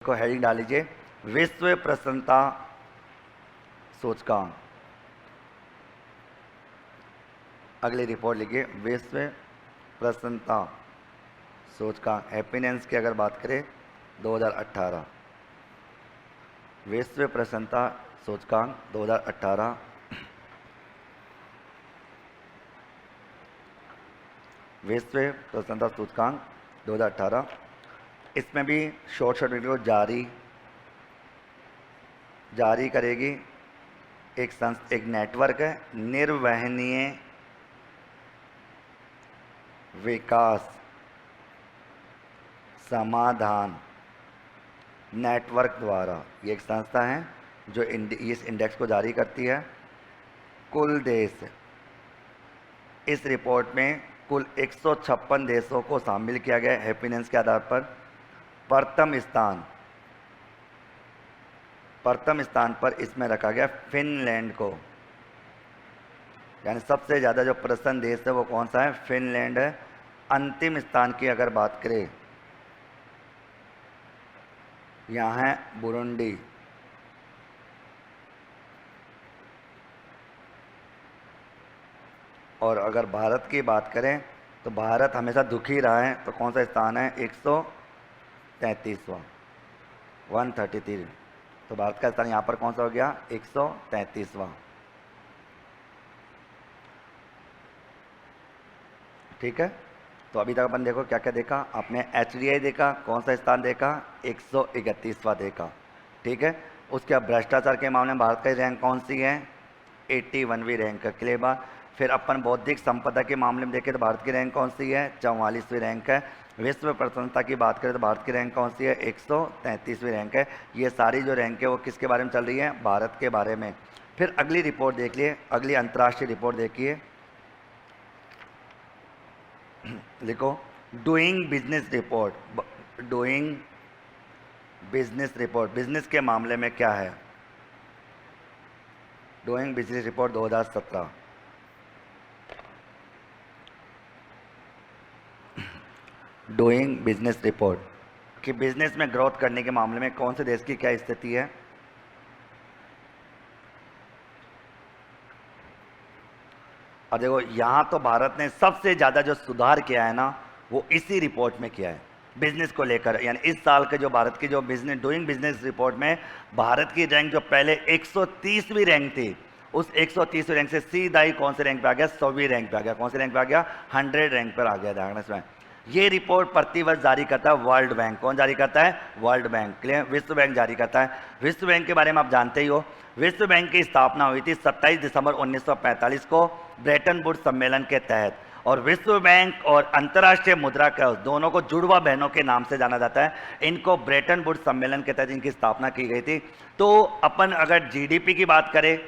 को हेडिंग डाल लीजिए, विश्व प्रसन्नता सूचकांक। अगली रिपोर्ट लिखिए, विश्व प्रसन्नता सूचकांक हैप्पीनेस की अगर बात करें 2018, विश्व प्रसन्नता सूचकांक 2018। विश्व प्रसन्नता सूचकांक 2018, इसमें भी शॉर्ट वीडियो जारी करेगी एक नेटवर्क है, निर्वहनीय विकास समाधान नेटवर्क द्वारा। ये एक संस्था है जो इस इंडेक्स को जारी करती है। कुल देश, इस रिपोर्ट में कुल 156 देशों को शामिल किया गया है हैप्पीनेस के आधार पर। प्रथम स्थान पर इसमें रखा गया फिनलैंड को, यानी सबसे ज़्यादा जो प्रसन्न देश है वो कौन सा है? फिनलैंड है। अंतिम स्थान की अगर बात करें, यहाँ है बुरुंडी। और अगर भारत की बात करें तो भारत हमेशा दुखी रहा है, तो कौन सा स्थान है? 133वां, 133। तो भारत का स्थान यहाँ पर कौन सा हो गया? 133वां। ठीक है, तो अभी तक अपन देखो क्या क्या देखा आपने। HDI देखा, कौन सा स्थान देखा? 131वां देखा। ठीक है, उसके बाद भ्रष्टाचार के मामले में भारत का रैंक कौन सी है? 81वीं रैंक है। क्लियर बात। फिर अपन बौद्धिक संपदा के मामले में देखें तो भारत की रैंक कौन सी है? 44वीं रैंक है। विश्व प्रसन्नता की बात करें तो भारत की रैंक कौन सी है? 133वीं रैंक है। ये सारी जो रैंक है वो किसके बारे में चल रही है? भारत के बारे में। फिर अगली रिपोर्ट देख लिए, अगली अंतर्राष्ट्रीय रिपोर्ट देखिए, लिखो doing business report. Doing business report, business के मामले में क्या है? Doing business report 2017। Doing business report कि बिजनेस में ग्रोथ करने के मामले में कौन से देश की क्या स्थिति है। और देखो यहाँ तो भारत ने सबसे ज़्यादा जो सुधार किया है ना, वो इसी रिपोर्ट में किया है बिजनेस को लेकर। यानी इस साल के जो भारत की जो डूइंग बिजनेस रिपोर्ट में भारत की रैंक जो पहले 130वीं रैंक थी, उस 130वीं रैंक से सीधा ही कौन से रैंक पे आ गया? 100वीं रैंक पे आ गया। कौन से रैंक पे आ गया? 100 रैंक पर आ गया। ध्यान इसमें, ये रिपोर्ट प्रतिवर्ष जारी करता है वर्ल्ड बैंक। कौन जारी करता है? World bank. क्लियर, विश्व बैंक जारी करता है। विश्व बैंक के बारे में आप जानते ही हो, विश्व बैंक की स्थापना हुई थी 27 दिसंबर 1945 को ब्रेटन वुड्स सम्मेलन के तहत। और विश्व बैंक और अंतर्राष्ट्रीय मुद्रा कोष दोनों को जुड़वा बहनों के नाम से जाना जाता है। इनको ब्रेटन वुड्स सम्मेलन के तहत इनकी स्थापना की गई थी। तो अपन अगर जीडीपी की बात करें,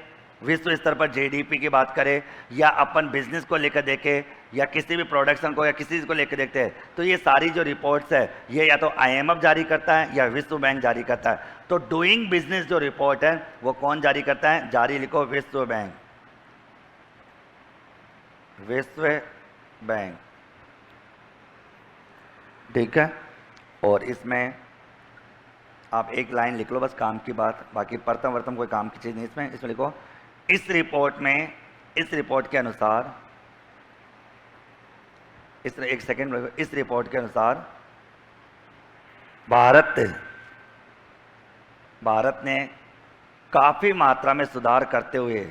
विश्व स्तर पर जीडीपी की बात करें, या अपन बिजनेस को लेकर देखें, या किसी भी प्रोडक्शन को या किसी चीज़ को लेकर देखते हैं, तो ये सारी जो रिपोर्ट्स है ये या तो IMF जारी करता है या विश्व बैंक जारी करता है। तो डूइंग बिजनेस जो रिपोर्ट है वो कौन जारी करता है? जारी लिखो, विश्व बैंक। विश्व बैंक। ठीक है, और इसमें आप एक लाइन लिख लो बस काम की बात, बाकी प्रथम वर्तम कोई काम की चीज़ नहीं इसमें। इसमें लिखो, इस रिपोर्ट में, इस रिपोर्ट के अनुसार, एक सेकेंड, इस रिपोर्ट के अनुसार भारत ने काफी मात्रा में सुधार करते हुए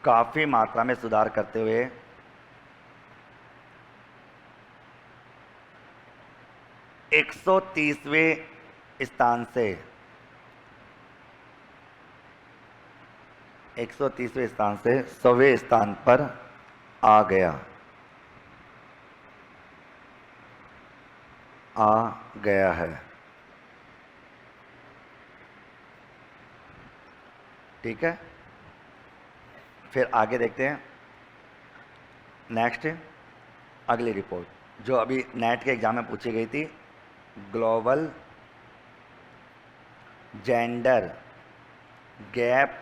काफी मात्रा में सुधार करते हुए 130वें स्थान से 130वें स्थान से 100वें स्थान पर आ गया है। ठीक है, फिर आगे देखते हैं नेक्स्ट अगली रिपोर्ट जो अभी नेट के एग्जाम में पूछी गई थी, ग्लोबल जेंडर गैप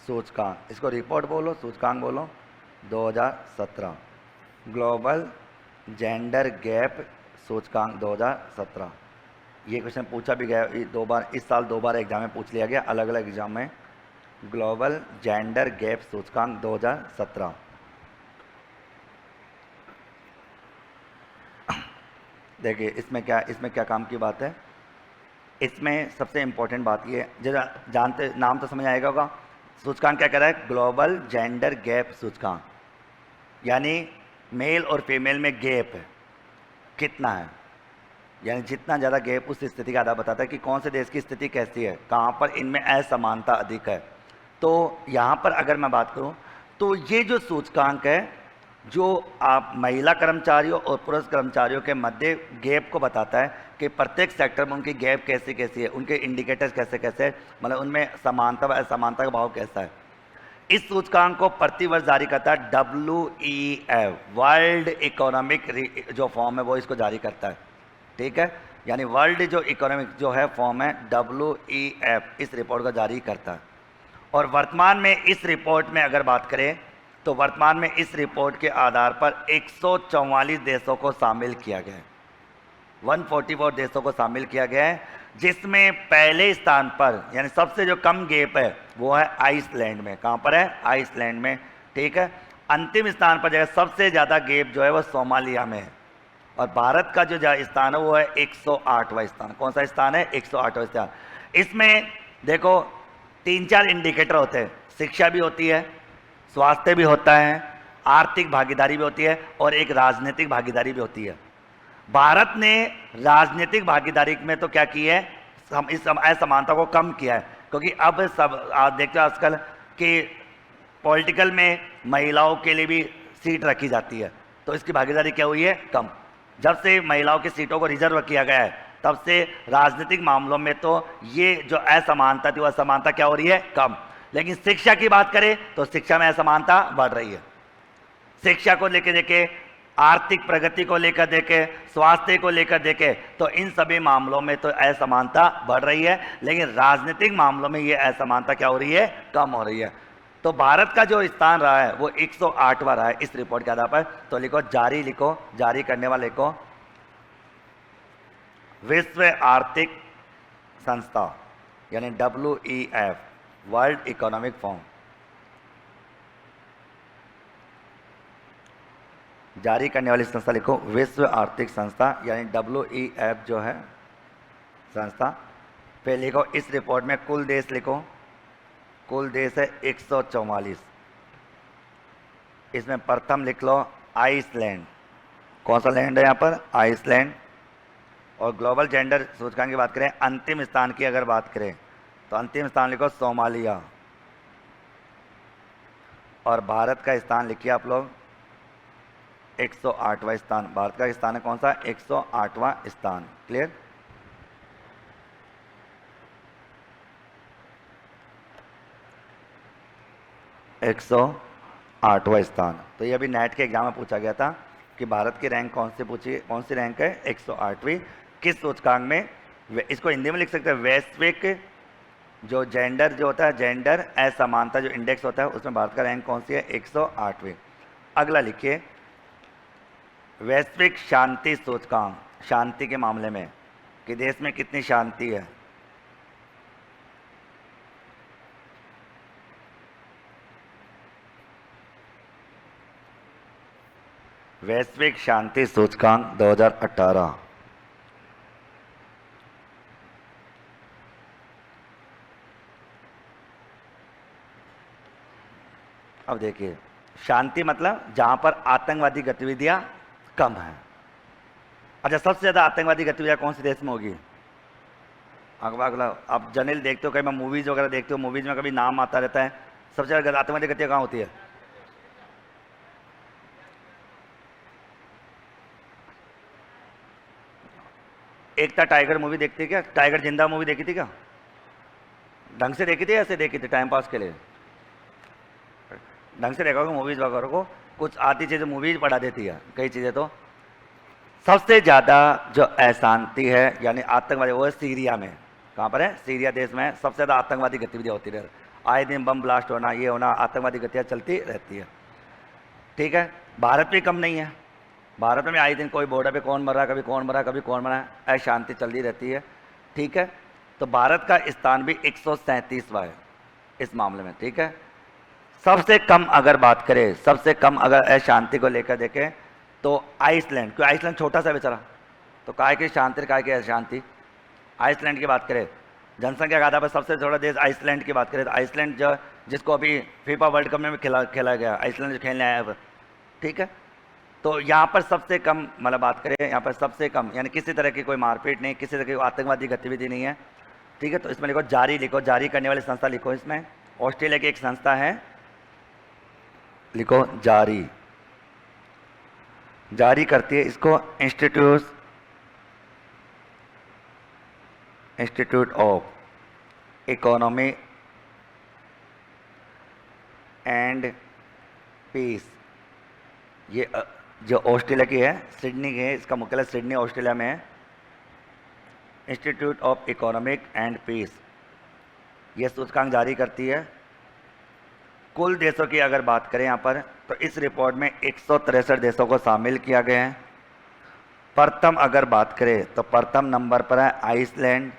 सूचकांक। इसको रिपोर्ट बोलो, सूचकांक बोलो। 2017 ग्लोबल जेंडर गैप सूचकांक 2017। ये क्वेश्चन पूछा भी गया दो बार, इस साल 2 बार एग्जाम में पूछ लिया गया, अलग अलग एग्जाम में। ग्लोबल जेंडर गैप सूचकांक 2017। देखिए इसमें क्या काम की बात है। इसमें सबसे इंपॉर्टेंट बात ये है, जरा जानते, नाम तो समझ आएगा होगा। सूचकांक क्या कह रहा है? ग्लोबल जेंडर गैप सूचकांक, यानी मेल और फीमेल में गैप है कितना है, यानी जितना ज़्यादा गैप उस स्थिति का आधार बताता है कि कौन से देश की स्थिति कैसी है, कहाँ पर इनमें असमानता अधिक है। तो यहाँ पर अगर मैं बात करूँ तो ये जो सूचकांक है जो आप महिला कर्मचारियों और पुरुष कर्मचारियों के मध्य गैप को बताता है कि प्रत्येक सेक्टर में उनकी गैप कैसी कैसी है, उनके इंडिकेटर्स कैसे कैसे है, मतलब उनमें समानता व असमानता का भाव कैसा है। इस सूचकांक को प्रतिवर्ष जारी करता है WEF, वर्ल्ड इकोनॉमिक जो फॉर्म है वो इसको जारी करता है, ठीक है। यानी वर्ल्ड जो इकोनॉमिक जो है फॉर्म है WEF इस रिपोर्ट को जारी करता है। और वर्तमान में इस रिपोर्ट में अगर बात करें तो वर्तमान में इस रिपोर्ट के आधार पर 144 देशों को शामिल किया गया है, 144 देशों को शामिल किया गया है, जिसमें पहले स्थान पर यानी सबसे जो कम गैप है वो है आइसलैंड में। कहाँ पर है? आइसलैंड में, ठीक है। अंतिम स्थान पर जगह सबसे ज़्यादा गैप जो है वो सोमालिया में है। और भारत का जो स्थान है वो है 108वां स्थान। कौन सा स्थान है? 108वां स्थान। इसमें देखो 3-4 इंडिकेटर होते हैं, शिक्षा भी होती है, स्वास्थ्य भी होता है, आर्थिक भागीदारी भी होती है और एक राजनीतिक भागीदारी भी होती है। भारत ने राजनीतिक भागीदारी में तो क्या की है, इस असमानता को कम किया है, क्योंकि अब सब आप देखते हो आजकल कि पॉलिटिकल में महिलाओं के लिए भी सीट रखी जाती है, तो इसकी भागीदारी क्या हुई है? कम। जब से महिलाओं की सीटों को रिजर्व किया गया है तब से राजनीतिक मामलों में तो ये जो असमानता थी वो असमानता क्या हो रही है? कम। लेकिन शिक्षा की बात करें तो शिक्षा में असमानता बढ़ रही है। शिक्षा को लेकर देखे, आर्थिक प्रगति को लेकर देखे, स्वास्थ्य को लेकर देखे, तो इन सभी मामलों में तो असमानता बढ़ रही है, लेकिन राजनीतिक मामलों में ये असमानता क्या हो रही है? कम हो रही है। तो भारत का जो स्थान रहा है वो 108वां रहा है इस रिपोर्ट के आधार पर। तो लिखो जारी, लिखो जारी करने वाले को विश्व आर्थिक संस्था यानी WEF, वर्ल्ड इकोनॉमिक फोरम। जारी करने वाली संस्था लिखो विश्व आर्थिक संस्था यानी WEF जो है संस्था। फिर लिखो इस रिपोर्ट में कुल देश लिखो, कुल देश है 144। इसमें प्रथम लिख लो आइसलैंड। कौन सा लैंड है यहाँ पर? आइसलैंड। और ग्लोबल जेंडर सूचकांक की बात करें, अंतिम स्थान की अगर बात करें तो अंतिम स्थान लिखो सोमालिया। और भारत का स्थान लिखिए आप लोग 108वां स्थान। भारत का स्थान है कौन सा? 108वां स्थान। क्लियर? एक 108वां स्थान। तो ये अभी नेट के एग्जाम में पूछा गया था कि भारत की रैंक कौन सी रैंक है? 108वीं। किस सूचकांक में? इसको हिंदी में लिख सकते हैं वैश्विक जो जेंडर जो होता है, जेंडर असमानता जो इंडेक्स होता है, उसमें भारत का रैंक कौन सी है? 108वीं। अगला लिखिए वैश्विक शांति सूचकांक, शांति के मामले में कि देश में कितनी शांति है। वैश्विक शांति सूचकांक 2018। अब देखिए शांति मतलब जहां पर आतंकवादी गतिविधियां कम हैं। अच्छा, सबसे ज्यादा आतंकवादी गतिविधियां कौन से देश में होगी? अगला आप जनरल देखते हो, कई बार मूवीज वगैरह देखते हो, मूवीज में कभी नाम आता रहता है, सबसे ज्यादा आतंकवादी गतिविधियां कहाँ होती है? एक था टाइगर मूवी देखती है क्या? टाइगर जिंदा मूवी देखी थी क्या? ढंग से देखी थी ऐसे देखी थी टाइम पास के लिए? ढंग से देखा होगा मूवीज वगैरह को, कुछ आती चीज़ें मूवीज बढ़ा देती है कई चीज़ें। तो सबसे ज़्यादा जो अशांति है यानी आतंकवादी वो है सीरिया में। कहाँ पर है? सीरिया देश में सबसे ज़्यादा आतंकवादी गतिविधियाँ होती रह, आए दिन बम ब्लास्ट होना, ये होना, आतंकवादी गतिविधियाँ चलती रहती है, ठीक है। भारत भी कम नहीं है, भारत में आई दिन कोई बॉर्डर पे कौन मर रहा है, कभी कौन मर रहा है, कभी कौन मर रहा है, अशांति चलती रहती है। ठीक है, तो भारत का स्थान भी 137वां है इस मामले में। ठीक है, सबसे कम अगर बात करें, सबसे कम अगर अशांति को लेकर देखें तो आइसलैंड, क्यों आइसलैंड छोटा सा बेचारा, तो काय की शांति काय की अशांति। आइसलैंड की बात करें, जनसंख्या के आधार पर सबसे छोटा देश आइसलैंड की बात करें तो आइसलैंड जो जिसको अभी फीफा वर्ल्ड कप में भी खेला गया, आइसलैंड जो खेलने आया है। ठीक है, तो यहाँ पर सबसे कम मतलब बात करें, यहाँ पर सबसे कम यानी किसी तरह की कोई मारपीट नहीं, किसी तरह की आतंकवादी गतिविधि नहीं है। ठीक है, तो इसमें लिखो जारी, लिखो जारी करने वाली संस्था लिखो, इसमें ऑस्ट्रेलिया की एक संस्था है, लिखो जारी, जारी करती है इसको institute of economy and peace. ये जो ऑस्ट्रेलिया की है, सिडनी की है, इसका मुख्यालय सिडनी ऑस्ट्रेलिया में है। Institute of economic and peace ये सूचकांक जारी करती है। कुल देशों की अगर बात करें यहाँ पर तो इस रिपोर्ट में 163 देशों को शामिल किया गया है। प्रथम अगर बात करें तो प्रथम नंबर पर है आइसलैंड,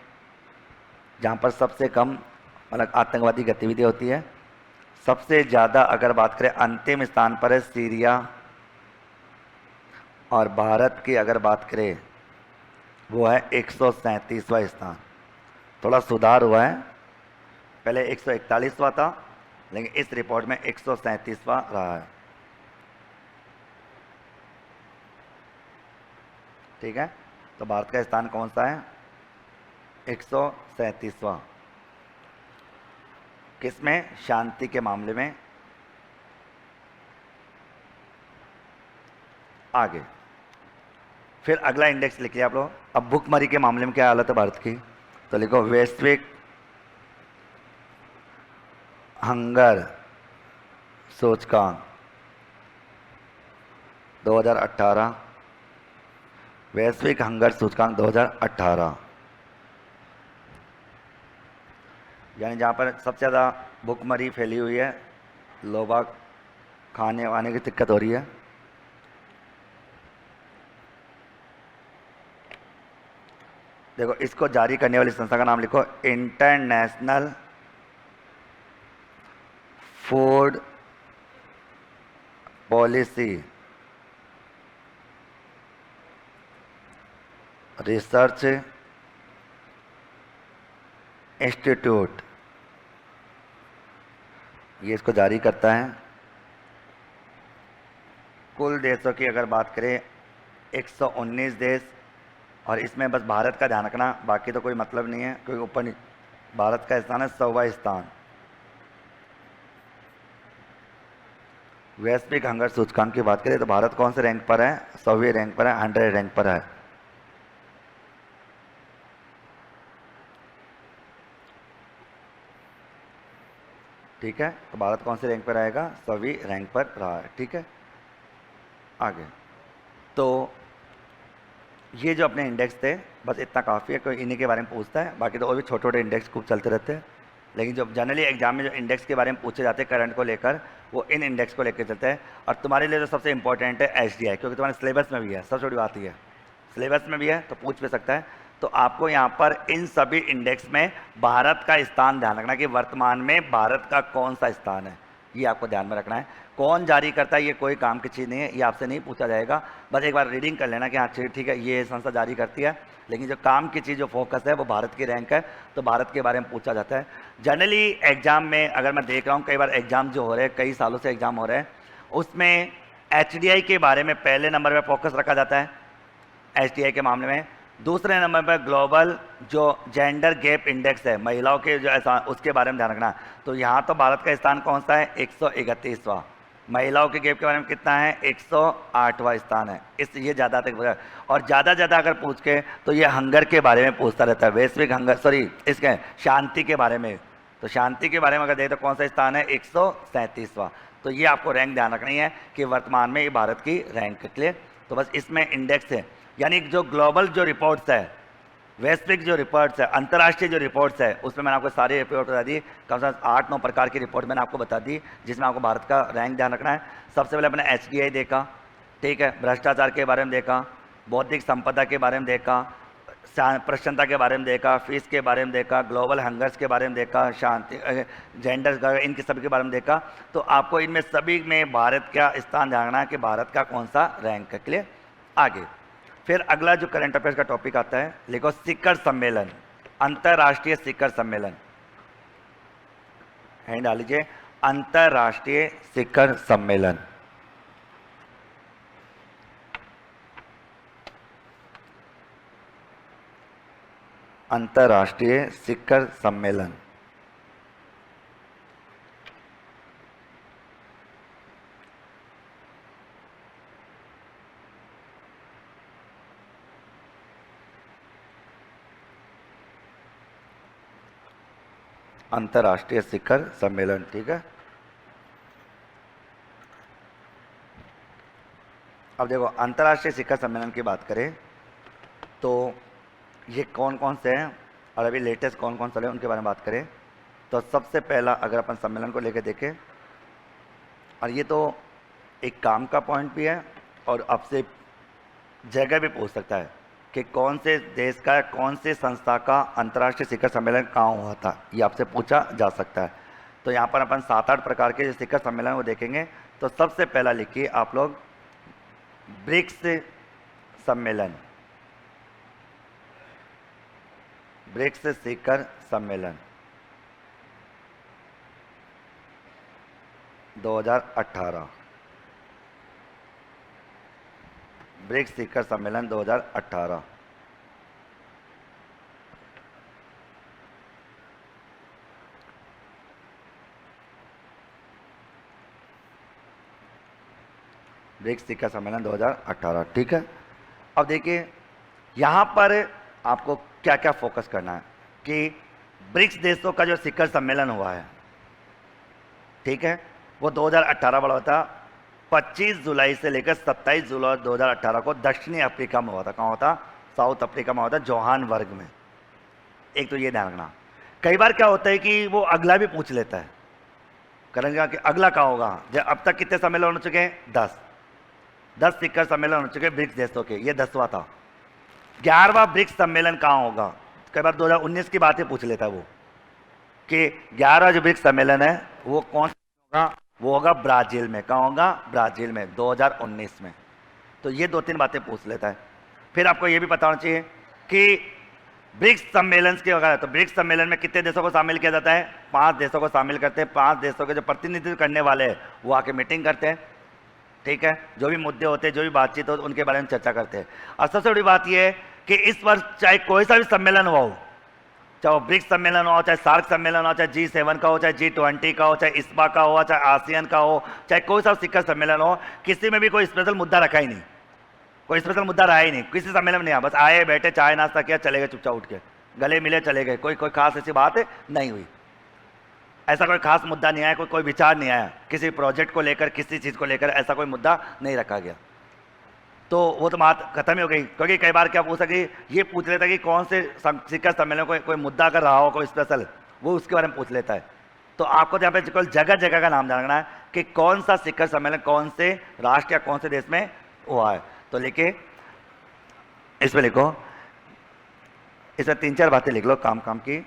जहाँ पर सबसे कम मतलब आतंकवादी गतिविधि होती है। सबसे ज़्यादा अगर बात करें अंतिम स्थान पर है सीरिया। और भारत की अगर बात करें वो है 137वां स्थान, थोड़ा सुधार हुआ है, पहले 141वां था लेकिन इस रिपोर्ट में 137वां रहा है। ठीक है, तो भारत का स्थान कौन सा है? 137वां। किसमें? शांति के मामले में। आगे फिर अगला इंडेक्स लिखिए आप लोग। अब भुखमरी के मामले में क्या हालत है भारत की, तो लिखो वैश्विक हंगर सूचकांक 2018, वैश्विक हंगर सूचकांक 2018, यानी जहाँ पर सबसे ज़्यादा भुखमरी फैली हुई है, लोग खाने वाने की दिक्कत हो रही है। देखो इसको जारी करने वाली संस्था का नाम लिखो international food policy research institute, ये इसको जारी करता है। कुल देशों की अगर बात करें 119 देश, और इसमें बस भारत का ध्यान रखना, बाकी तो कोई मतलब नहीं है क्योंकि ऊपर नहीं, भारत का स्थान है 100वां स्थान। वैश्विक हंगर सूचकांक की बात करें तो भारत कौन से रैंक पर है? 100वें रैंक पर है, 100 रैंक पर है। ठीक है, तो भारत कौन से रैंक पर आएगा? 100वीं रैंक पर रहा है। ठीक है, आगे तो ये जो अपने इंडेक्स थे बस इतना काफ़ी है, कोई इन्हीं के बारे में पूछता है, बाकी तो और भी छोटे छोटे इंडेक्स खूब चलते रहते हैं, लेकिन जो जनरली एग्जाम में जो इंडेक्स के बारे में पूछे जाते हैं करंट को लेकर, वो इन इंडेक्स को लेकर चलते हैं। और तुम्हारे लिए जो सबसे इंपॉर्टेंट है एसडीआई, क्योंकि तुम्हारे सिलेबस में भी है, सबसे बड़ी बात ही है सिलेबस में भी है तो पूछ भी सकता है। तो आपको यहाँ पर इन सभी इंडेक्स में भारत का स्थान ध्यान रखना कि वर्तमान में भारत का कौन सा स्थान है, ये आपको ध्यान में रखना है। कौन जारी करता है ये कोई काम की चीज़ नहीं है, ये आपसे नहीं पूछा जाएगा, बस एक बार रीडिंग कर लेना कि हाँ ठीक है ये संस्था जारी करती है, लेकिन जो काम की चीज़ जो फोकस है वो भारत की रैंक है, तो भारत के बारे में पूछा जाता है। जनरली एग्जाम में अगर मैं देख रहा हूँ कई बार एग्जाम जो हो रहे हैं, कई सालों से एग्जाम हो रहे हैं, उसमें एचडीआई के बारे में पहले नंबर पर फोकस रखा जाता है एचडीआई के मामले में। दूसरे नंबर पर ग्लोबल जो जेंडर गैप इंडेक्स है, महिलाओं के जो ऐसा, उसके बारे में ध्यान रखना। तो यहाँ तो भारत का स्थान कौन सा है? 131वां। महिलाओं के गैप के बारे में कितना है? 108वां स्थान है। इस ये ज़्यादा तक, और ज़्यादा अगर पूछ के तो ये हंगर के बारे में पूछता रहता है, वैश्विक हंगर, सॉरी इसके शांति के बारे में। तो शांति के बारे में अगर देखें तो कौन सा स्थान है? 137वां। तो ये आपको रैंक ध्यान रखनी है कि वर्तमान में ये भारत की रैंक के लिए, तो बस इसमें इंडेक्स है, यानी जो ग्लोबल जो रिपोर्ट्स है, वैश्विक जो रिपोर्ट्स है, अंतर्राष्ट्रीय जो रिपोर्ट्स है, उसमें मैंने आपको सारी रिपोर्ट बता दी, कम से कम 8-9 प्रकार की रिपोर्ट मैंने आपको बता दी जिसमें आपको भारत का रैंक ध्यान रखना है। सबसे पहले अपने एचडीआई देखा, ठीक है, भ्रष्टाचार के बारे में देखा, बौद्धिक संपदा के बारे में देखा, प्रसन्नता के बारे में देखा, फीस के बारे में देखा, ग्लोबल हंगर्स के बारे में देखा, शांति, जेंडर, इनके सभी के बारे में देखा। तो आपको इनमें सभी में भारत का स्थान जानना है कि भारत का कौन सा रैंक है। क्लियर। आगे फिर अगला जो करंट अफेयर्स का टॉपिक आता है, लिखो शिखर सम्मेलन, अंतर्राष्ट्रीय शिखर सम्मेलन। हैंड डाल लीजिए, अंतर्राष्ट्रीय शिखर सम्मेलन। अंतर्राष्ट्रीय शिखर सम्मेलन। अंतर्राष्ट्रीय शिखर सम्मेलन, ठीक है। अब देखो, अंतर्राष्ट्रीय शिखर सम्मेलन की बात करें तो ये कौन कौन से हैं और अभी लेटेस्ट कौन कौन से हैं उनके बारे में बात करें तो सबसे पहला अगर अपन सम्मेलन को लेकर देखें, और ये तो एक काम का पॉइंट भी है और आपसे जगह भी पूछ सकता है कि कौन से देश का, कौन से संस्था का अंतर्राष्ट्रीय शिखर सम्मेलन कहाँ हुआ था, ये आपसे पूछा जा सकता है। तो यहाँ पर अपन 7-8 प्रकार के जो शिखर सम्मेलन वो देखेंगे। तो सबसे पहला लिखिए आप लोग, ब्रिक्स सम्मेलन, ब्रिक्स शिखर सम्मेलन 2018, ब्रिक्स शिखर सम्मेलन 2018। ब्रिक्स शिखर सम्मेलन 2018, ठीक है। अब देखिए यहाँ पर आपको क्या क्या फोकस करना है कि ब्रिक्स देशों का जो शिखर सम्मेलन हुआ है, ठीक है, वो 2018 वाला था। 25 जुलाई से लेकर 27 जुलाई 2018 को दक्षिणी अफ्रीका में हुआ था। कहाँ हुआ था? साउथ अफ्रीका में हुआ था, जोहान्सबर्ग में। एक तो ये ध्यान रखना। कई बार क्या होता है कि वो अगला भी पूछ लेता है, करेंगे कि अगला कहाँ होगा। जब अब तक कितने सम्मेलन हो चुके हैं? 10 शिखर सम्मेलन हो चुके हैं ब्रिक्स देशों के, ये 10वां था। 11वां ब्रिक्स सम्मेलन कहाँ होगा? कई बार 2019 की बातें पूछ लेता है वो कि 11वां जो ब्रिक्स सम्मेलन है वो कौन सा होगा? वो होगा ब्राजील में। कहाँ होगा? ब्राजील में, 2019 में। तो ये 2-3 बातें पूछ लेता है। फिर आपको ये भी पता होना चाहिए कि ब्रिक्स सम्मेलन के वगैरह, तो ब्रिक्स सम्मेलन में कितने देशों को शामिल किया जाता है? 5 देशों को शामिल करते हैं। 5 देशों के जो प्रतिनिधित्व करने वाले हैं वो आके मीटिंग करते हैं, ठीक है। जो भी मुद्दे होते हैं, जो भी बातचीत हो, उनके बारे में चर्चा करते हैं। और सबसे बड़ी बात यह है कि इस वर्ष चाहे कोई सा भी सम्मेलन हुआ हो, चाहे वो ब्रिक्स सम्मेलन हो, चाहे सार्क सम्मेलन हो, चाहे G7 का हो, चाहे G20 का हो, चाहे ISPA का हो, चाहे आसियान का हो, चाहे कोई सा शिखर सम्मेलन हो, किसी में भी कोई स्पेशल मुद्दा रखा ही नहीं, कोई स्पेशल मुद्दा रहा ही नहीं, किसी सम्मेलन में नहीं। बस आए, बैठे, चाय नाश्ता किया, चले गए, चुपचाप उठ के गले मिले, चले गए। कोई खास ऐसी बात नहीं हुई, ऐसा कोई खास मुद्दा नहीं आया, कोई विचार नहीं आया किसी प्रोजेक्ट को लेकर, किसी चीज़ को लेकर, ऐसा कोई मुद्दा नहीं रखा गया। तो वो तो बात खत्म ही हो गई। क्योंकि कई बार क्या पूछ सके, ये पूछ लेता है कि कौन से शिखर सम्मेलन कोई मुद्दा अगर रहा हो, कोई स्पेशल, वो उसके बारे में पूछ लेता है। तो आपको यहाँ पे जगह जगह का नाम जानना है कि कौन सा शिखर सम्मेलन कौन से राष्ट्र या कौन से देश में हुआ है। तो लिखे, इसमें लिखो, इसमें 3-4 बातें लिख लो काम की।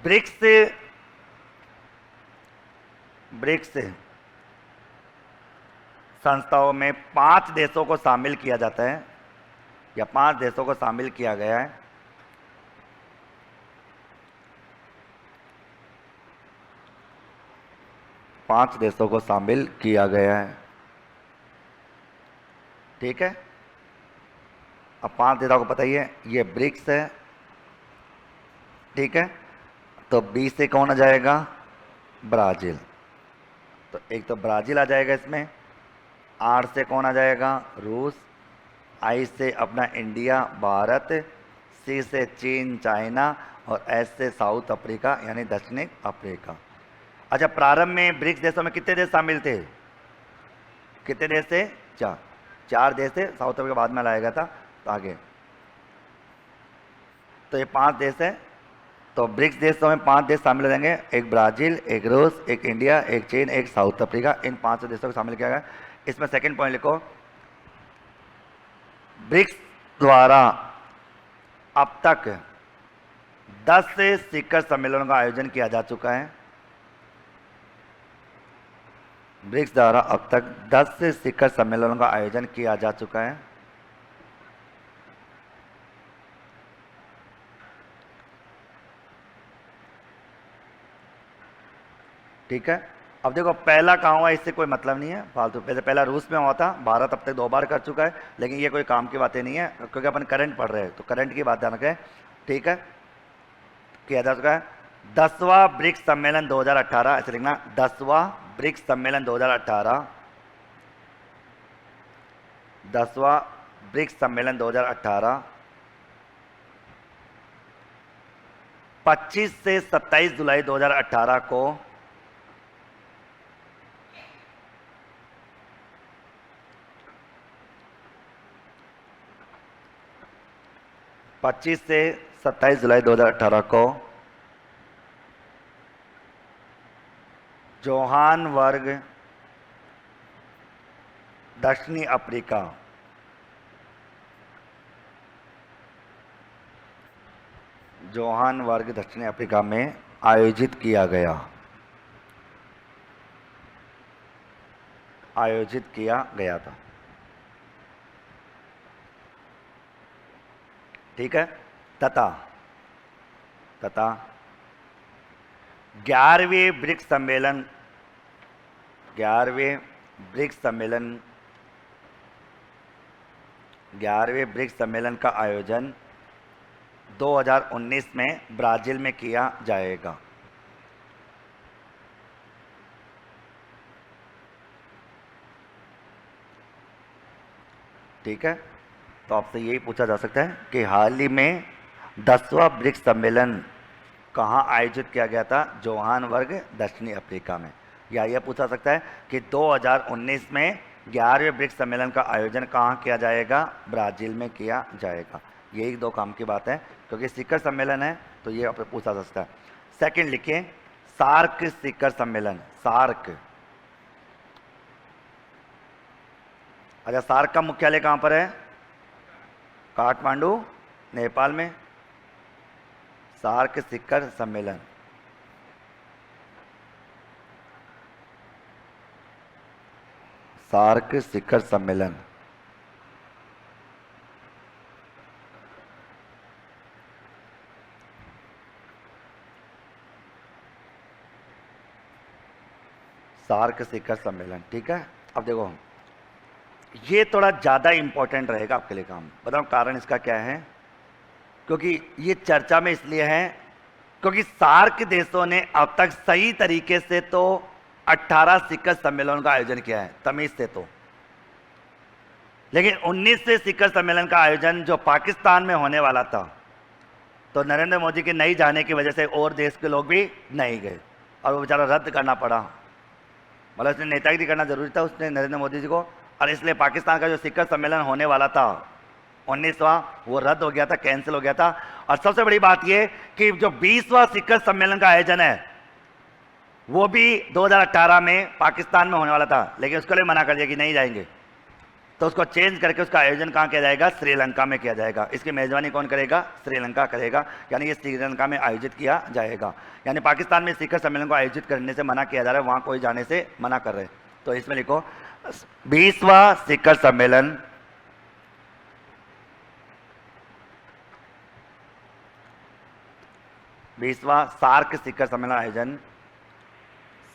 ब्रिक्स संस्थाओं में 5 देशों को शामिल किया जाता है, या 5 देशों को शामिल किया गया है। पांच देशों को शामिल किया गया है, ठीक है। अब 5 देशों को पता ही है, ये ब्रिक्स है, ठीक है। तो बी से कौन आ जाएगा? ब्राजील। तो एक तो ब्राजील आ जाएगा इसमें। आर से कौन आ जाएगा? रूस। आई से अपना इंडिया, भारत। सी से चीन, चाइना। और एस से साउथ अफ्रीका यानी दक्षिणी अफ्रीका। अच्छा, प्रारंभ में ब्रिक्स देशों में कितने देश शामिल थे? कितने देश थे? 4 देश थे। साउथ अफ्रीका बाद में लाया गया था। तो आगे तो ये 5 देश है। तो ब्रिक्स देशों में 5 देश शामिल हो जाएंगे, एक ब्राजील, एक रूस, एक इंडिया, एक चीन, एक साउथ अफ्रीका। इन 5 देशों को शामिल किया गया। इसमें सेकंड पॉइंट लिखो, ब्रिक्स द्वारा अब तक 10 से शिखर सम्मेलनों का आयोजन किया जा चुका है। ब्रिक्स द्वारा अब तक 10 से शिखर सम्मेलनों का आयोजन किया जा चुका है। ठीक है, अब देखो पहला कहाँ हुआ, इससे कोई मतलब नहीं है फालतू। पहला रूस में हुआ था, भारत अब तक 2 बार कर चुका है, लेकिन ये कोई काम की बातें नहीं है क्योंकि अपन करंट पढ़ रहे हैं, तो करंट की बात ध्यान रखें। ठीक है, किया जा चुका है। 10वां ब्रिक्स सम्मेलन 2018, ऐसे लिखना, 10वां ब्रिक्स सम्मेलन 2018, 10वां ब्रिक्स सम्मेलन 2018 25 से 27 जुलाई 2018 को 25 से 27 जुलाई 2018 को जोहानसबर्ग, दक्षिणी अफ्रीका, जोहानसबर्ग दक्षिणी अफ्रीका में आयोजित किया गया, आयोजित किया गया था। ठीक है, तथा 11वें ब्रिक्स सम्मेलन, 11वें ब्रिक्स सम्मेलन का आयोजन 2019 में ब्राजील में किया जाएगा। ठीक है, तो आपसे यही पूछा जा सकता है कि हाल ही में 10वां ब्रिक्स सम्मेलन कहाँ आयोजित किया गया था? जोहानसबर्ग दक्षिणी अफ्रीका में। या यह पूछा सकता है कि 2019 में 11वें ब्रिक्स सम्मेलन का आयोजन कहाँ किया जाएगा? ब्राज़ील में किया जाएगा। यही 2 काम की बात है, क्योंकि शिखर सम्मेलन है तो ये आपसे पूछा जा सकता है। सेकंड लिखिए, सार्क शिखर सम्मेलन, सार्क। अच्छा, सार्क का मुख्यालय कहाँ पर है? काठमांडू, नेपाल में। सार्क शिखर सम्मेलन, सार्क शिखर सम्मेलन सार्क शिखर सम्मेलन। ठीक है, अब देखो ये थोड़ा ज़्यादा इंपॉर्टेंट रहेगा आपके लिए काम। बताओ कारण इसका क्या है? क्योंकि ये चर्चा में इसलिए है क्योंकि सार्क देशों ने अब तक सही तरीके से तो 18 शिखर सम्मेलन का आयोजन किया है, तमीज से तो, लेकिन 19वें शिखर सम्मेलन का आयोजन जो पाकिस्तान में होने वाला था, तो नरेंद्र मोदी के नहीं जाने की वजह से और देश के लोग भी नहीं गए और वो बेचारा रद्द करना पड़ा। मतलब उसने नेतागिरी करना जरूरी था उसने, नरेंद्र मोदी जी को, और इसलिए पाकिस्तान का जो शिखर सम्मेलन होने वाला था 19वां, वो रद्द हो गया था, कैंसिल हो गया था। और सबसे बड़ी बात ये कि जो 20वां शिखर सम्मेलन का आयोजन है वो भी 2018 में पाकिस्तान में होने वाला था, लेकिन उसके लिए मना कर दिया कि नहीं जाएंगे, तो उसको चेंज करके उसका आयोजन कहाँ किया जाएगा? श्रीलंका में किया जाएगा। इसकी मेजबानी कौन करेगा? श्रीलंका करेगा, यानी ये श्रीलंका में आयोजित किया जाएगा। यानी पाकिस्तान में शिखर सम्मेलन को आयोजित करने से मना किया जा रहा है, वहाँ कोई जाने से मना कर रहे हैं। तो इसमें लिखो 20वां शिखर सम्मेलन, 20वां सार्क शिखर सम्मेलन आयोजन,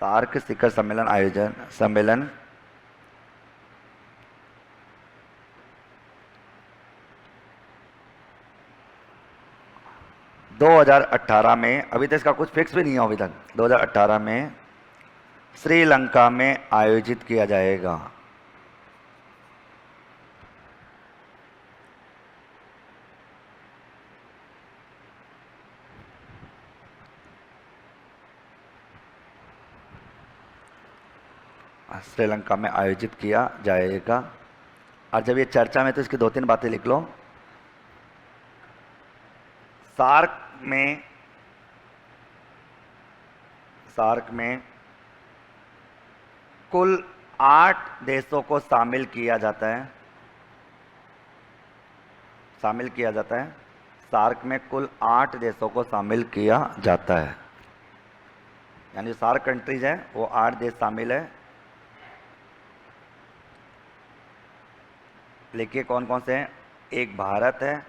सार्क शिखर सम्मेलन आयोजन सम्मेलन 2018 में, अभी तो इसका कुछ फिक्स भी नहीं है अभी तक, 2018 में श्रीलंका में आयोजित किया जाएगा। श्रीलंका में आयोजित किया जाएगा। और जब ये चर्चा में तो इसकी 2-3 बातें लिख लो। सार्क में कुल 8 देशों को शामिल किया जाता है, सार्क में कुल 8 देशों को शामिल किया जाता है, यानी सार्क कंट्रीज हैं वो 8 देश शामिल है। लिखिए कौन कौन से हैं। एक भारत है,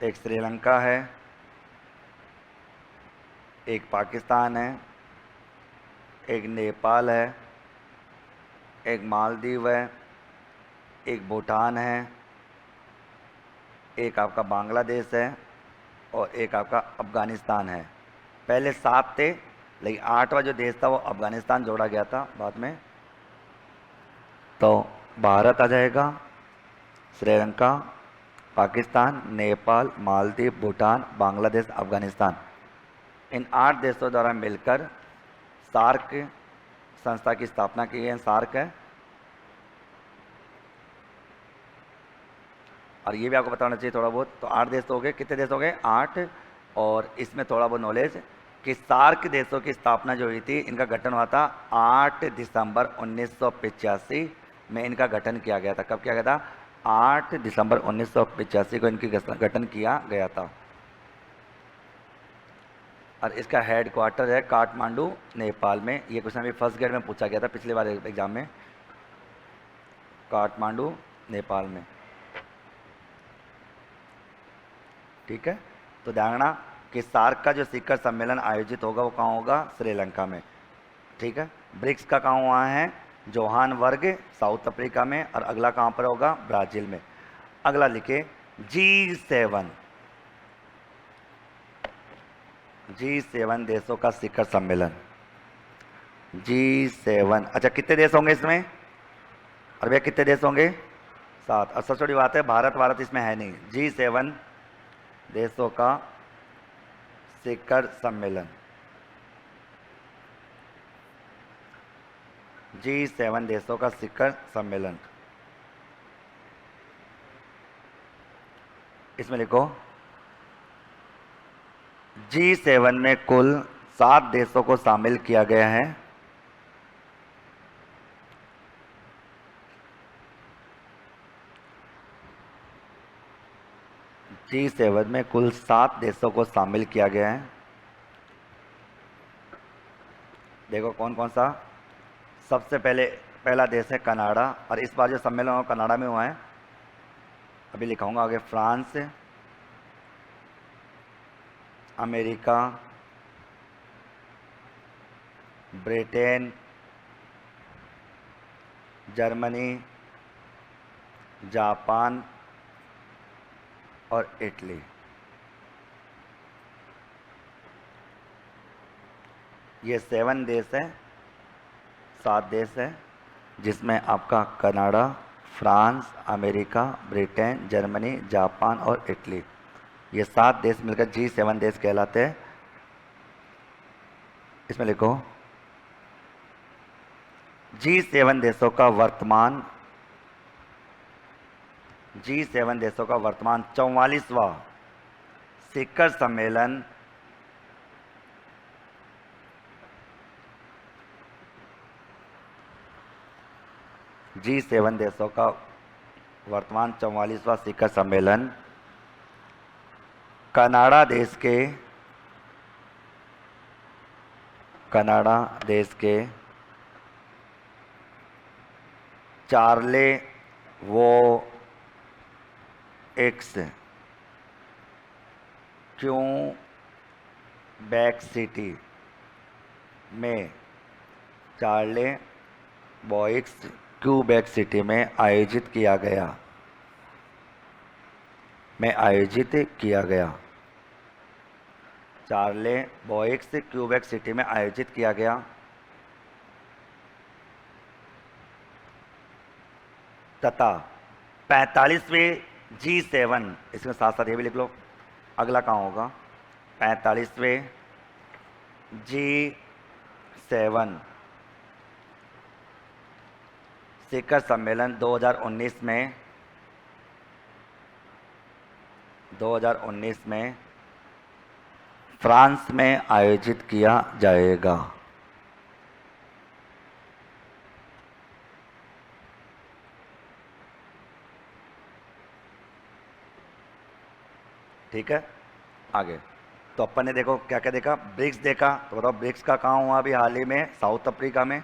एक श्रीलंका है, एक पाकिस्तान है, एक नेपाल है, एक मालदीव है, एक भूटान है, एक आपका बांग्लादेश है और एक आपका अफ़गानिस्तान है। पहले 7 थे, लेकिन 8वां जो देश था वो अफ़गानिस्तान जोड़ा गया था बाद में। तो भारत आ जाएगा, श्रीलंका, पाकिस्तान, नेपाल, मालदीव, भूटान, बांग्लादेश, अफ़गानिस्तान, इन 8 देशों द्वारा मिलकर सार्क संस्था की स्थापना की गई है। सार्क है, और ये भी आपको पता होना चाहिए थोड़ा बहुत। तो 8 देश हो गए, कितने देश हो गए? 8। और इसमें थोड़ा बहुत नॉलेज कि सार्क देशों की स्थापना जो हुई थी, इनका गठन हुआ था 8 दिसंबर 1985 में। इनका गठन किया गया था। कब किया गया था? 8 दिसंबर 1985 को इनकी गठन किया गया था। और इसका हेड क्वार्टर है काठमांडू, नेपाल में। ये क्वेश्चन अभी फर्स्ट ग्रेड में पूछा गया था पिछले बार एग्जाम में। काठमांडू, नेपाल में। ठीक है, तो ध्यान रखना कि सार्क का जो शिखर सम्मेलन आयोजित होगा वो कहाँ होगा? श्रीलंका में। ठीक है, ब्रिक्स का कहाँ हुआ है? जोहान्सबर्ग, साउथ अफ्रीका में। और अगला कहाँ पर होगा? ब्राज़ील में। अगला लिखे G7। G7 देशों का शिखर सम्मेलन, G7। अच्छा, कितने देश होंगे इसमें? और भैया कितने देश होंगे? 7। और सबसे बड़ी बात है, भारत इसमें है नहीं। G7 देशों का शिखर सम्मेलन, G7 देशों का शिखर सम्मेलन। इसमें लिखो G7 में कुल 7 देशों को शामिल किया गया है। G7 में कुल 7 देशों को शामिल किया गया है। देखो कौन कौन सा। सबसे पहला देश है कनाडा, और इस बार जो सम्मेलन कनाडा में हुआ है, अभी लिखाऊंगा आगे। France, America, Britain, Germany, Japan और इटली। ये 7 देश है, 7 देश है, जिसमें आपका Canada, France, America, Britain, Germany, Japan और इटली, ये 7 देश मिलकर G7 देश कहलाते हैं। इसमें लिखो G7 देशों का वर्तमान, G7 देशों का वर्तमान 44वां शिखर सम्मेलन G7 देशों का वर्तमान 44वां शिखर सम्मेलन कनाडा देश के चार्ले वो एक्स क्यूबेक सिटी में, चार्ले बॉइक्स क्यूबेक सिटी में आयोजित किया गया। चार्ले बॉइक्स क्यूबेक सिटी में आयोजित किया गया। तथा 45वें G7, इसमें साथ साथ ये भी लिख लो, अगला कहाँ होगा? 45वें G7 शिखर सम्मेलन 2019 में फ्रांस में आयोजित किया जाएगा। ठीक है। आगे तो अपन ने देखो क्या क्या देखा, ब्रिक्स देखा, तो बताओ ब्रिक्स का कहाँ हुआ अभी हाल ही में, साउथ अफ्रीका में।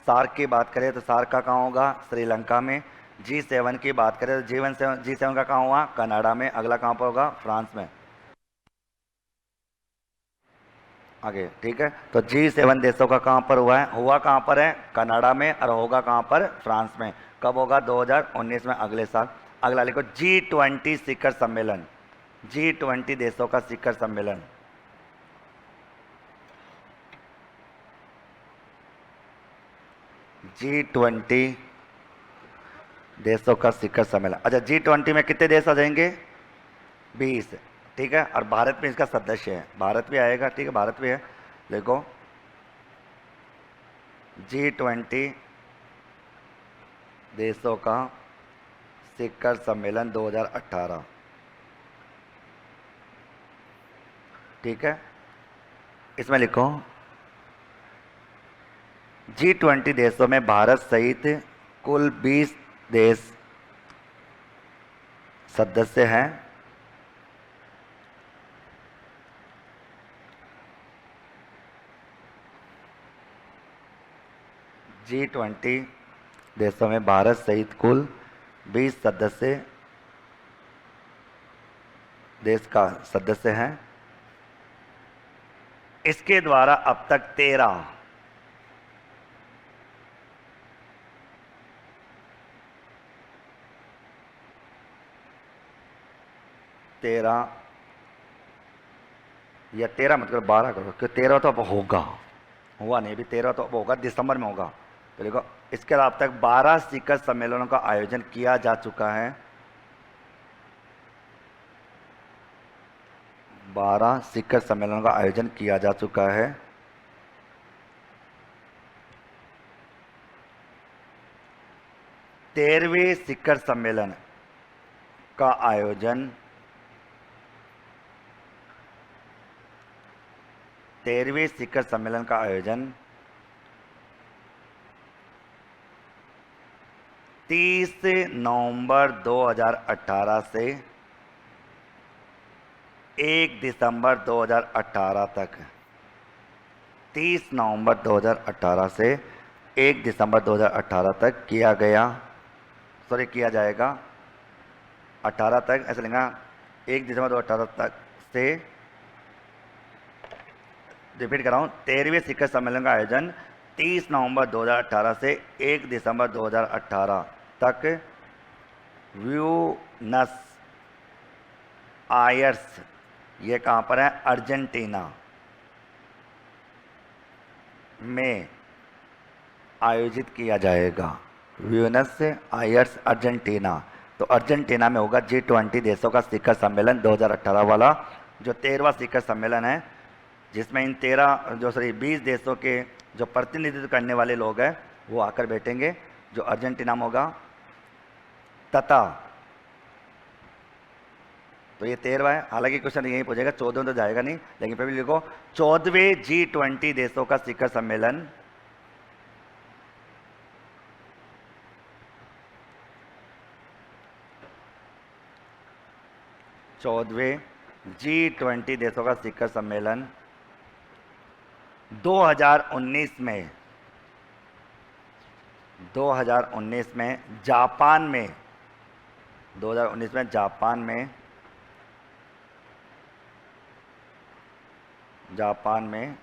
सार्क की बात करें तो सार्क का कहाँ होगा, श्रीलंका में। G7 की बात करें तो G7 का कहाँ हुआ, कनाडा में। अगला कहाँ पर होगा, फ्रांस में। आगे ठीक है, तो G7 देशों का कहाँ पर हुआ है, हुआ कहाँ पर है, कनाडा में, और होगा कहाँ पर, फ्रांस में। कब होगा, 2019 में, अगले साल। अगला लिखो G20 शिखर सम्मेलन, G20 देशों का शिखर सम्मेलन। G20 देशों का शिखर सम्मेलन। अच्छा, G20 में कितने देश आ जाएंगे, 20। ठीक है, और भारत भी इसका सदस्य है, भारत भी आएगा। ठीक है, भारत भी है। देखो G20 देशों का शिखर सम्मेलन 2018। ठीक है, इसमें लिखो G20 देशों में भारत सहित कुल 20 देश सदस्य हैं। G20 देशों में भारत सहित कुल 20 सदस्य देश का सदस्य हैं। इसके द्वारा अब तक 13 या 13 मतलब 12 करो, क्योंकि 13 तो अब होगा, हुआ नहीं अभी, 13 तो अब होगा, दिसंबर में होगा। तो देखो इसके अलावा अब तक 12 शिखर सम्मेलनों का आयोजन किया जा चुका है। 12 शिखर सम्मेलनों का आयोजन किया जा चुका है। तेरहवें शिखर सम्मेलन का आयोजन 13वें शिखर सम्मेलन का आयोजन 30 नवंबर 2018 से 1 दिसंबर 2018 तक, 30 नवंबर 2018 से 1 दिसंबर 2018 तक किया जाएगा। 18 तक ऐसे लेंगे, 1 दिसंबर 2018 तक से, रिपीट कर रहा हूँ, 13वें शिखर सम्मेलन का आयोजन 30 नवंबर 2018 से 1 दिसंबर 2018 तक ब्यूनस आयर्स, ये कहाँ पर है, अर्जेंटीना में आयोजित किया जाएगा। ब्यूनस आयर्स अर्जेंटीना, तो अर्जेंटीना में होगा G20 देशों का शिखर सम्मेलन 2018 वाला, जो 13वां शिखर सम्मेलन है, जिसमें इन 20 देशों के जो प्रतिनिधित्व करने वाले लोग हैं वो आकर बैठेंगे, जो अर्जेंटीना में होगा। तथा तो ये 13वां है, हालांकि क्वेश्चन यही पूछेगा, 14 तो जाएगा नहीं, लेकिन फिर भी लिखो 14वें G20 देशों का शिखर सम्मेलन 14वें G20 देशों का शिखर सम्मेलन 2019 में जापान में, 2019 में जापान में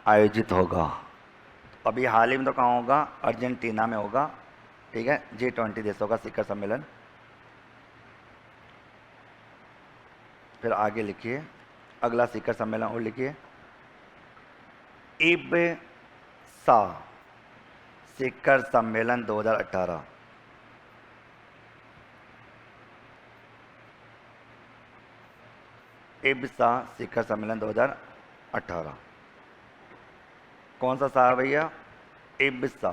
आयोजित होगा। अभी हाल ही में तो कहाँ होगा, अर्जेंटीना में होगा। ठीक है, G20 देशों का शिखर सम्मेलन। फिर आगे लिखिए अगला शिखर सम्मेलन और लिखिए इब्सा शिखर सम्मेलन 2018। इब्सा शिखर सम्मेलन 2018 कौन सा साहब भैया, इब्सा।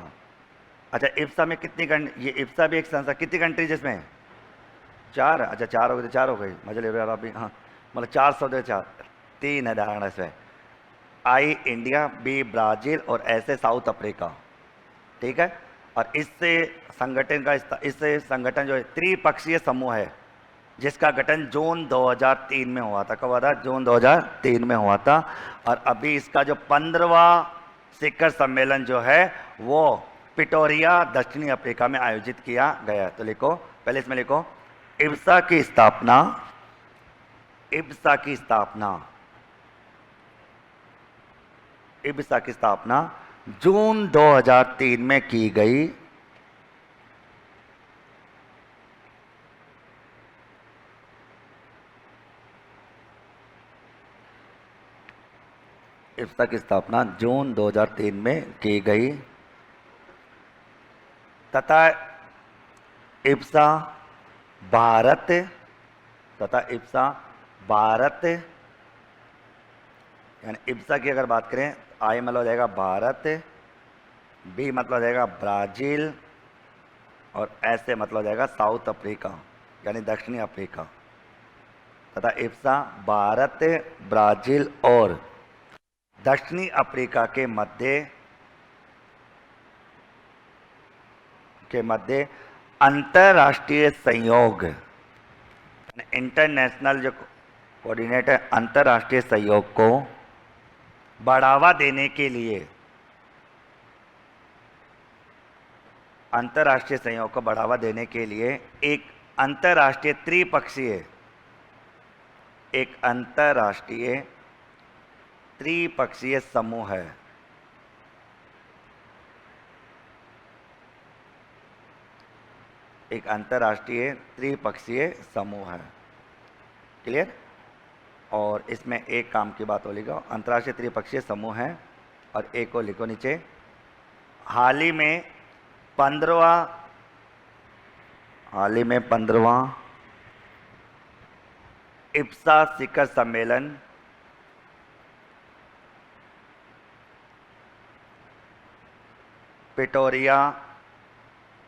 अच्छा, इब्सा में कितनी कंट्री, ये इब्सा भी एक संस्था, कितनी कंट्रीज इसमें, 4। अच्छा 4 हो गए, तो 4 हो गई, मजा ले रहा अभी। हाँ मतलब 400 4, 3 है धारणा इसमें, आई इंडिया, बी ब्राज़ील और ऐसे साउथ अफ्रीका। ठीक है, और इससे संगठन जो है त्रिपक्षीय समूह है, जिसका गठन जून 2003 में हुआ था। कब हुआ था? जून 2003 में हुआ था। और अभी इसका जो 15वां शिखर सम्मेलन जो है वो प्रिटोरिया दक्षिणी अफ्रीका में आयोजित किया गया। तो लिखो, पहले इसमें लिखो इब्सा की स्थापना, इब्सा की स्थापना, इब्सा की स्थापना जून 2003 में की गई। इब्सा की स्थापना जून 2003 में की गई तथा इब्सा भारत, तथा इब्सा भारत, यानी इब्सा की अगर बात करें, आई मतलब हो जाएगा भारत, बी मतलब हो जाएगा ब्राज़ील, और ऐसे मतलब हो जाएगा साउथ अफ्रीका यानी दक्षिणी अफ्रीका। तथा इब्सा भारत, ब्राज़ील और दक्षिणी अफ्रीका के मध्य अंतर्राष्ट्रीय संयोग, इंटरनेशनल जो कोऑर्डिनेट है, अंतर्राष्ट्रीय सहयोग को बढ़ावा देने के लिए, अंतर्राष्ट्रीय सहयोग को बढ़ावा देने के लिए एक अंतर्राष्ट्रीय त्रिपक्षीय, एक अंतर्राष्ट्रीय त्रिपक्षीय समूह है। एक अंतर्राष्ट्रीय त्रिपक्षीय समूह है। क्लियर? और इसमें एक काम की बात हो लिखो, अंतर्राष्ट्रीय त्रिपक्षीय समूह है। और एक को लिखो नीचे, हाल ही में 15वां इब्सा शिखर सम्मेलन प्रिटोरिया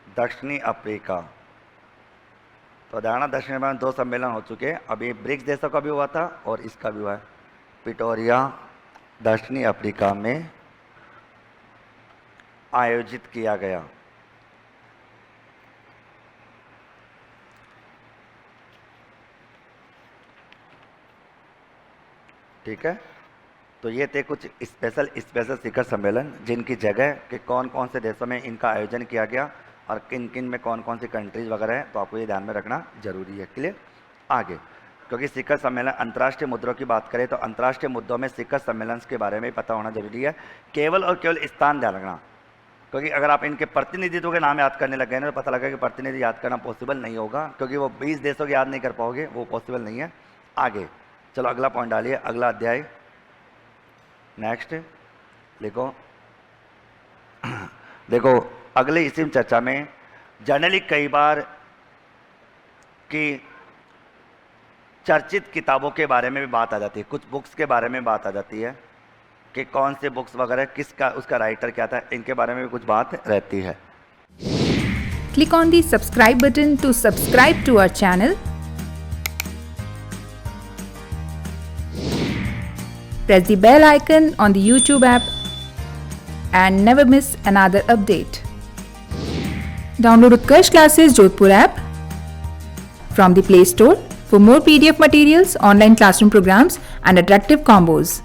दक्षिणी अफ्रीका। तो ध्यान, दक्षिण अफ्रीका में 2 सम्मेलन हो चुके हैं। अभी ब्रिक्स देशों का भी हुआ था और इसका भी हुआ है। प्रिटोरिया दक्षिणी अफ्रीका में आयोजित किया गया। ठीक है, तो ये थे कुछ स्पेशल शिखर सम्मेलन जिनकी जगह कि कौन कौन से देशों में इनका आयोजन किया गया और किन किन में कौन कौन सी कंट्रीज वगैरह है। तो आपको ये ध्यान में रखना जरूरी है। क्लियर? आगे, क्योंकि शिखर सम्मेलन, अंतर्राष्ट्रीय मुद्दों की बात करें तो अंतर्राष्ट्रीय मुद्दों में शिखर सम्मेलन के बारे में पता होना जरूरी है। केवल और केवल स्थान ध्यान रखना, क्योंकि अगर आप इनके प्रतिनिधित्व के नाम याद करने लग गए ना तो पता लगा कि प्रतिनिधि याद करना पॉसिबल नहीं होगा, क्योंकि वो 20 देशों के याद नहीं कर पाओगे, वो पॉसिबल नहीं है। आगे चलो अगला पॉइंट डालिए, अगला अध्याय नेक्स्ट लिखो। देखो अगले इसी चर्चा में जनरली कई बार की चर्चित किताबों के बारे में भी बात आ जाती है, कुछ बुक्स के बारे में बात आ जाती है कि कौन से बुक्स वगैरह, किसका, उसका राइटर क्या था, इनके बारे में भी कुछ बात रहती है। Click on the subscribe button to subscribe to our channel. Press the bell icon on the YouTube app and never miss another update. Download Utkarsh Classes Jodhpur app from the Play Store for more PDF materials, online classroom programs and attractive combos.